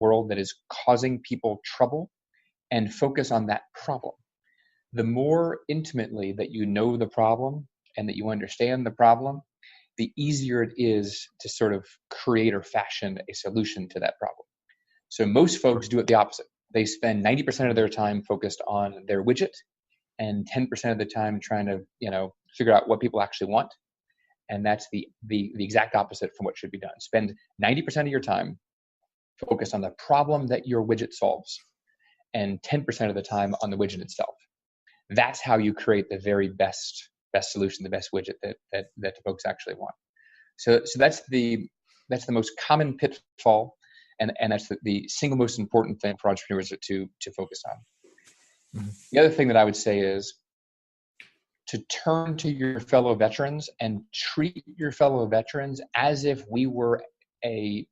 world that is causing people trouble and focus on that problem. The more intimately that you know the problem and that you understand the problem, the easier it is to sort of create or fashion a solution to that problem. So most folks do it the opposite. They spend 90% of their time focused on their widget and 10% of the time trying to, figure out what people actually want. And that's the exact opposite from what should be done. Spend 90% of your time focused on the problem that your widget solves and 10% of the time on the widget itself. That's how you create the very best solution, the best widget that the folks actually want. So that's the most common pitfall, and that's the single most important thing for entrepreneurs to focus on. Mm-hmm. The other thing that I would say is to turn to your fellow veterans and treat your fellow veterans as if we were a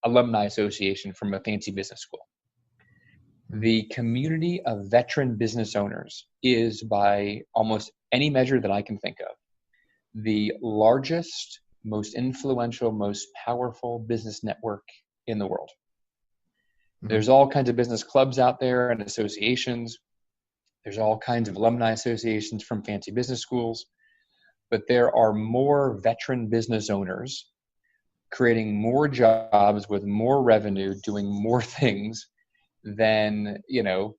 alumni association from a fancy business school. The community of veteran business owners is, by almost any measure that I can think of, the largest, most influential, most powerful business network in the world. Mm-hmm. There's all kinds of business clubs out there and associations. There's all kinds of alumni associations from fancy business schools, but there are more veteran business owners creating more jobs with more revenue, doing more things than,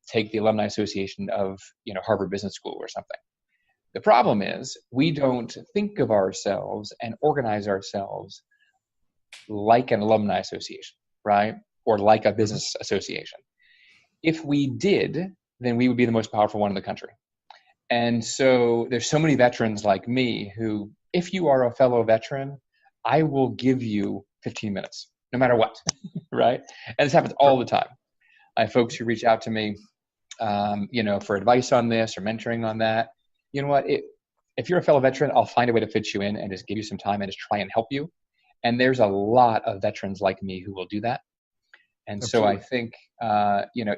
take the alumni association of, Harvard Business School or something. The problem is we don't think of ourselves and organize ourselves like an alumni association, right? Or like a business association. If we did, then we would be the most powerful one in the country. And so there's so many veterans like me who, if you are a fellow veteran, I will give you 15 minutes, no matter what, right? And this happens all the time. I have folks who reach out to me, for advice on this or mentoring on that. You know what? If you're a fellow veteran, I'll find a way to fit you in and just give you some time and just try and help you. And there's a lot of veterans like me who will do that. And Absolutely. So I think,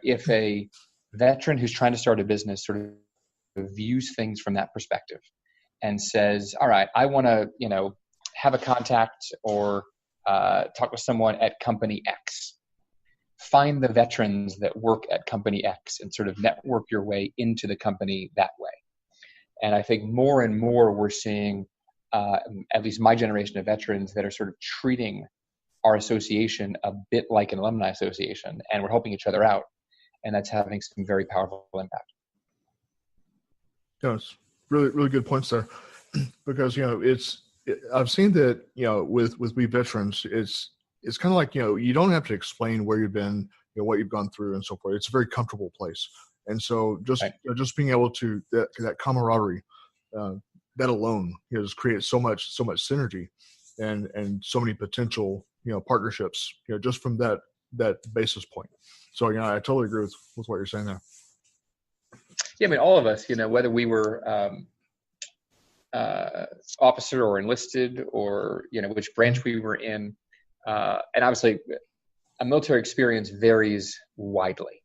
if a veteran who's trying to start a business sort of views things from that perspective and says, all right, I want to, have a contact or talk with someone at company X. Find the veterans that work at company X and sort of network your way into the company that way. And I think more and more we're seeing, at least my generation of veterans, that are sort of treating our association a bit like an alumni association, and we're helping each other out. And that's having some very powerful impact. Yes, really, really good points there. Because, I've seen that, with we veterans, it's kind of like, you don't have to explain where you've been, what you've gone through and so forth. It's a very comfortable place. And so just, right. Just being able to, that camaraderie, that alone, just creates so much synergy and so many potential, partnerships, just from that basis point. So, I totally agree with what you're saying there. Yeah. I mean, all of us, whether we were, officer or enlisted or, which branch we were in, and obviously a military experience varies widely.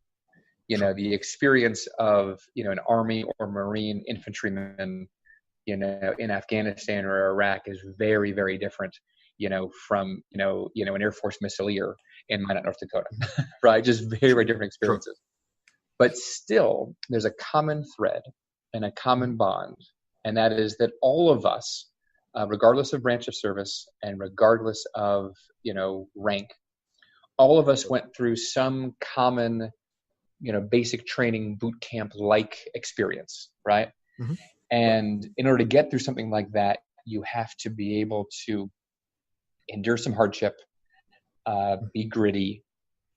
The experience of, an Army or Marine infantryman, in Afghanistan or Iraq is very, very different, from, an Air Force missileer in Minot, North Dakota, right? Just very, very different experiences. But still, there's a common thread and a common bond, and that is that all of us, regardless of branch of service and regardless of, rank, all of us went through some common, basic training boot camp-like experience, right? Mm-hmm. And in order to get through something like that, you have to be able to endure some hardship, be gritty.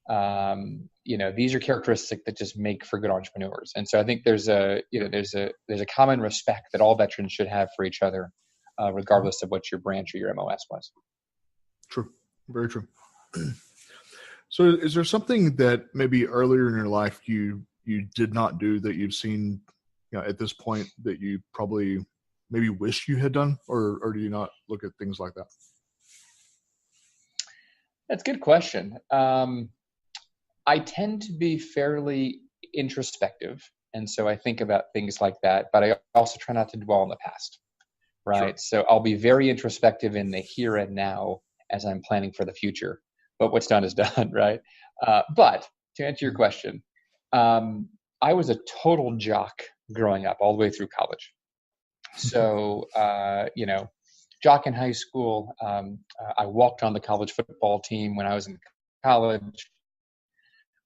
These are characteristics that just make for good entrepreneurs. And so I think there's a common respect that all veterans should have for each other, regardless of what your branch or your MOS was. True. Very true. So is there something that maybe earlier in your life you did not do that you've seen, at this point that you probably maybe wish you had done, or do you not look at things like that? That's a good question. I tend to be fairly introspective. And so I think about things like that, but I also try not to dwell on the past, right? Sure. So I'll be very introspective in the here and now as I'm planning for the future, but what's done is done, right? But to answer your question, I was a total jock growing up all the way through college. So, jock in high school. I walked on the college football team when I was in college,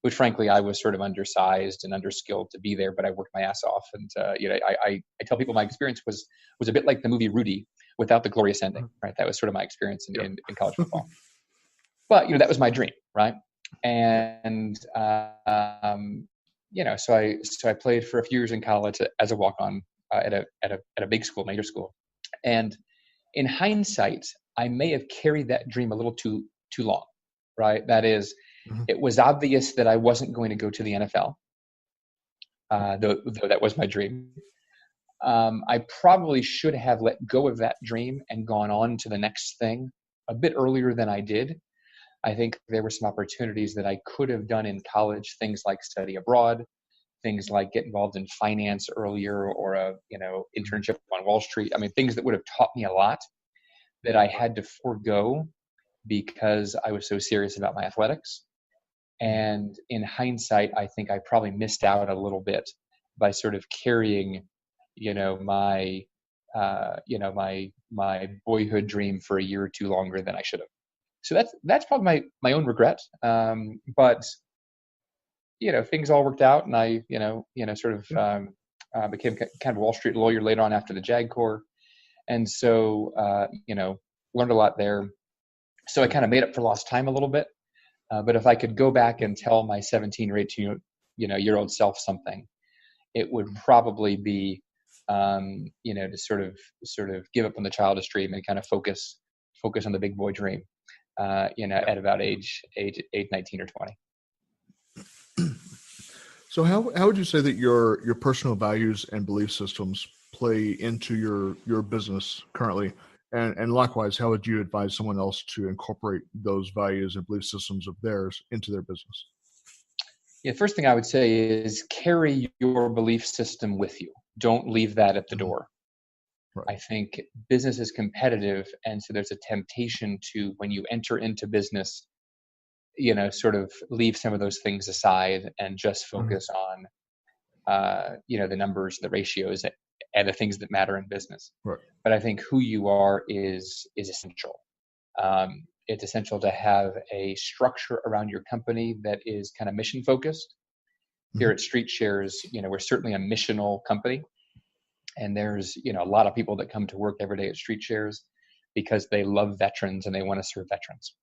which frankly I was sort of undersized and underskilled to be there, but I worked my ass off. And I tell people my experience was a bit like the movie Rudy without the glorious ending, right? That was sort of my experience in college football. But that was my dream, right? And so I played for a few years in college as a walk-on at a big school, major school. And in hindsight, I may have carried that dream a little too long, right? That is, it was obvious that I wasn't going to go to the NFL, though that was my dream. I probably should have let go of that dream and gone on to the next thing a bit earlier than I did. I think there were some opportunities that I could have done in college, things like study abroad, things like get involved in finance earlier, or a internship on Wall Street. I mean, things that would have taught me a lot that I had to forego because I was so serious about my athletics. And in hindsight, I think I probably missed out a little bit by sort of carrying, my boyhood dream for a year or two longer than I should have. So that's probably my own regret. But things all worked out, and I sort of became kind of a Wall Street lawyer later on after the JAG Corps, and so learned a lot there. So I kind of made up for lost time a little bit. But if I could go back and tell my 17 or 18 year old self something, it would probably be to sort of give up on the childish dream and kind of focus on the big boy dream. At about age 19 or 20. So how would you say that your personal values and belief systems play into your business currently? And likewise, how would you advise someone else to incorporate those values and belief systems of theirs into their business? Yeah, first thing I would say is carry your belief system with you. Don't leave that at the door. Right. I think business is competitive, and so there's a temptation to, when you enter into business, sort of leave some of those things aside and just focus on, the numbers, the ratios, and the things that matter in business. Right. But I think who you are is essential. It's essential to have a structure around your company that is kind of mission focused. Here at StreetShares, we're certainly a missional company. And there's, a lot of people that come to work every day at StreetShares because they love veterans and they want to serve veterans.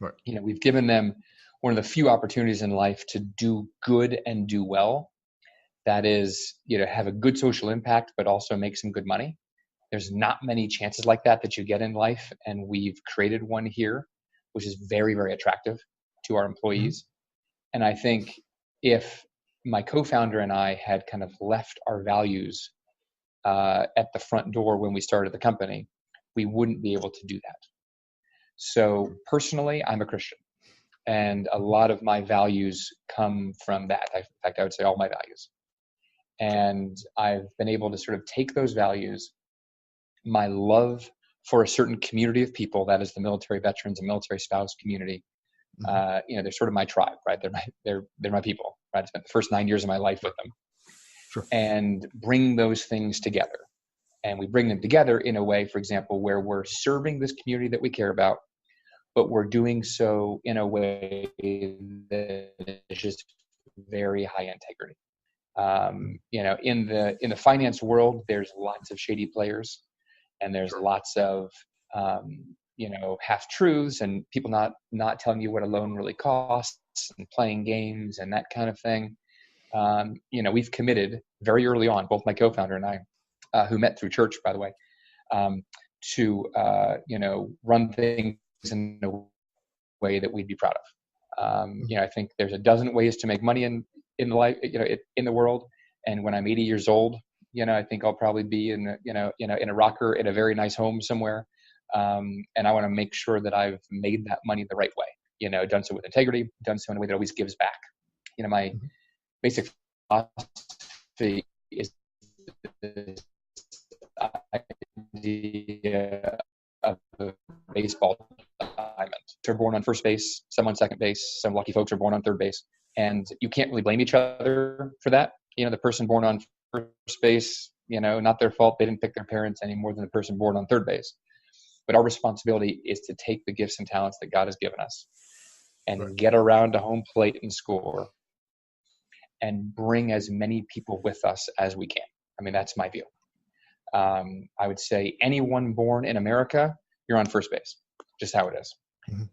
Right. We've given them one of the few opportunities in life to do good and do well. That is, have a good social impact, but also make some good money. There's not many chances like that you get in life. And we've created one here, which is very, very attractive to our employees. And I think if my co-founder and I had kind of left our values at the front door when we started the company, we wouldn't be able to do that. So personally, I'm a Christian, and a lot of my values come from that. In fact, I would say all my values. And I've been able to sort of take those values, my love for a certain community of people, that is the military veterans and military spouse community. They're sort of my tribe, right? They're my people, right? I spent the first 9 years of my life with them. Sure. And bring those things together. And we bring them together in a way, for example, where we're serving this community that we care about, but we're doing so in a way that is just very high integrity. In the finance world, there's lots of shady players, and there's lots of half truths and people not telling you what a loan really costs and playing games and that kind of thing. We've committed very early on, both my co-founder and I, who met through church, by the way, to run things in a way that we'd be proud of. I think there's a dozen ways to make money in life, in the world. And when I'm 80 years old, I think I'll probably be in a rocker in a very nice home somewhere. And I want to make sure that I've made that money the right way. Done so with integrity, done so in a way that always gives back. My basic philosophy is the idea of a baseball alignment. They're born on first base, some on second base, some lucky folks are born on third base. And you can't really blame each other for that. The person born on first base, not their fault. They didn't pick their parents any more than the person born on third base. But our responsibility is to take the gifts and talents that God has given us and get around to home plate and score and bring as many people with us as we can. I mean, that's my view. I would say anyone born in America, you're on first base, just how it is.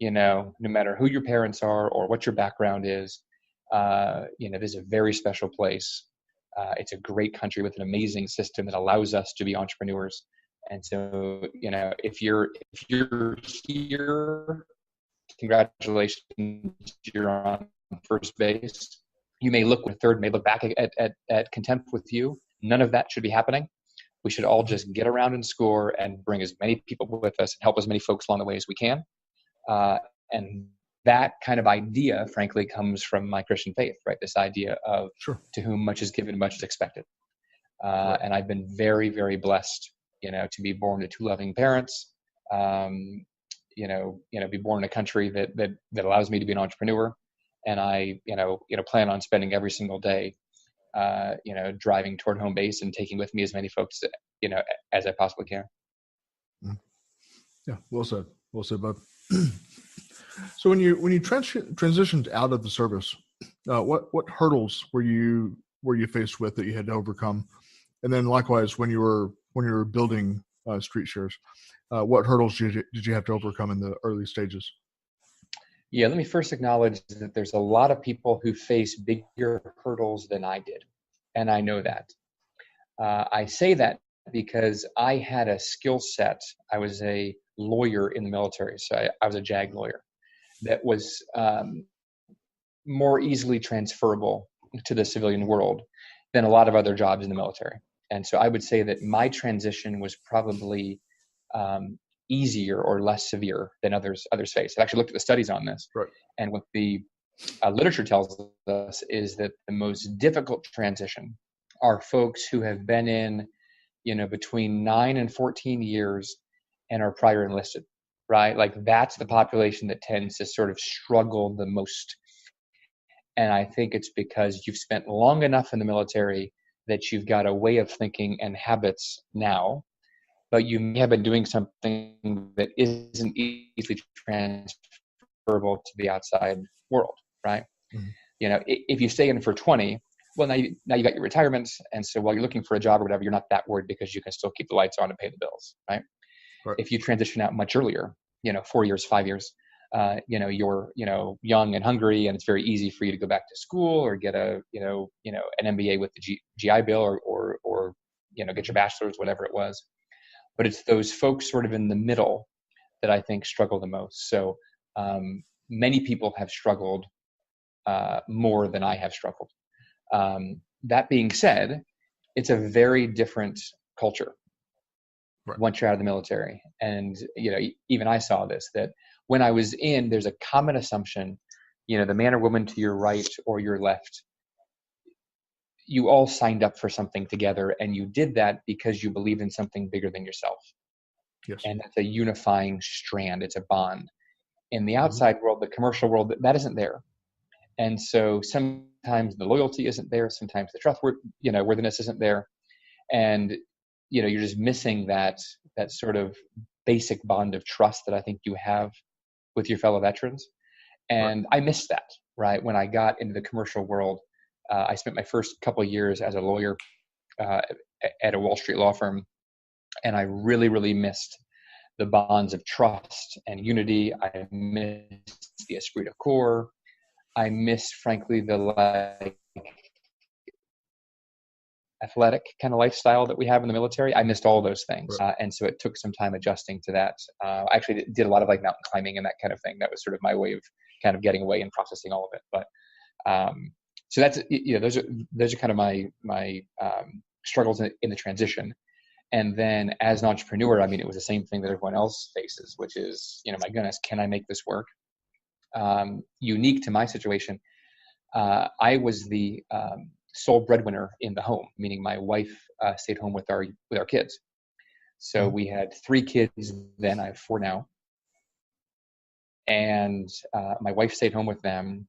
No matter who your parents are or what your background is, this is a very special place. It's a great country with an amazing system that allows us to be entrepreneurs. And so, if you're here, congratulations, you're on first base. You may look with third, may look back at contempt with you. None of that should be happening. We should all just get around and score and bring as many people with us and help as many folks along the way as we can. And that kind of idea, frankly, comes from my Christian faith, right? This idea of to whom much is given, much is expected. And I've been very, very blessed, to be born to two loving parents, be born in a country that allows me to be an entrepreneur. And I, plan on spending every single day, driving toward home base and taking with me as many folks, as I possibly can. Yeah. Well said, Bob. So when you transitioned out of the service, what hurdles were you faced with that you had to overcome? And then likewise, when you were building StreetShares, what hurdles did you have to overcome in the early stages? Yeah, let me first acknowledge that there's a lot of people who face bigger hurdles than I did, and I know that. I say that because I had a skill set. I was a lawyer in the military, so I was a JAG lawyer that was more easily transferable to the civilian world than a lot of other jobs in the military. And so I would say that my transition was probably easier or less severe than others face. I've actually looked at the studies on this. Right. And what the literature tells us is that the most difficult transition are folks who have been in, between 9 and 14 years and are prior enlisted, right? Like that's the population that tends to sort of struggle the most. And I think it's because you've spent long enough in the military that you've got a way of thinking and habits now, but you may have been doing something that isn't easily transferable to the outside world, right? Mm-hmm. If you stay in for 20, well, now you got your retirement. And so while you're looking for a job or whatever, you're not that worried because you can still keep the lights on and pay the bills, right? Right. If you transition out much earlier, 4 years, 5 years, you're, young and hungry, and it's very easy for you to go back to school or get an MBA with the GI Bill or get your bachelor's, whatever it was. But it's those folks sort of in the middle that I think struggle the most. So many people have struggled more than I have struggled. That being said, it's a very different culture. Right. Once you're out of the military. And, even I saw this, that when I was in, there's a common assumption, the man or woman to your right or your left, you all signed up for something together, and you did that because you believed in something bigger than yourself. Yes. And that's a unifying strand. It's a bond. In the outside world, the commercial world, that isn't there. And so sometimes the loyalty isn't there. Sometimes the trustworthiness isn't there. And you're just missing that sort of basic bond of trust that I think you have with your fellow veterans. And right. I missed that, right? When I got into the commercial world, I spent my first couple of years as a lawyer at a Wall Street law firm. And I really, really missed the bonds of trust and unity. I missed the esprit de corps. I missed, frankly, the athletic kind of lifestyle that we have in the military. I missed all those things. Right. And so it took some time adjusting to that. I actually did a lot of mountain climbing and that kind of thing. That was sort of my way of kind of getting away and processing all of it. But so that's, those are kind of my struggles in the transition. And then as an entrepreneur, it was the same thing that everyone else faces, which is, my goodness, can I make this work? Unique to my situation, I was the sole breadwinner in the home, meaning my wife stayed home with our kids. So we had 3 kids then. I have 4 now. and my wife stayed home with them.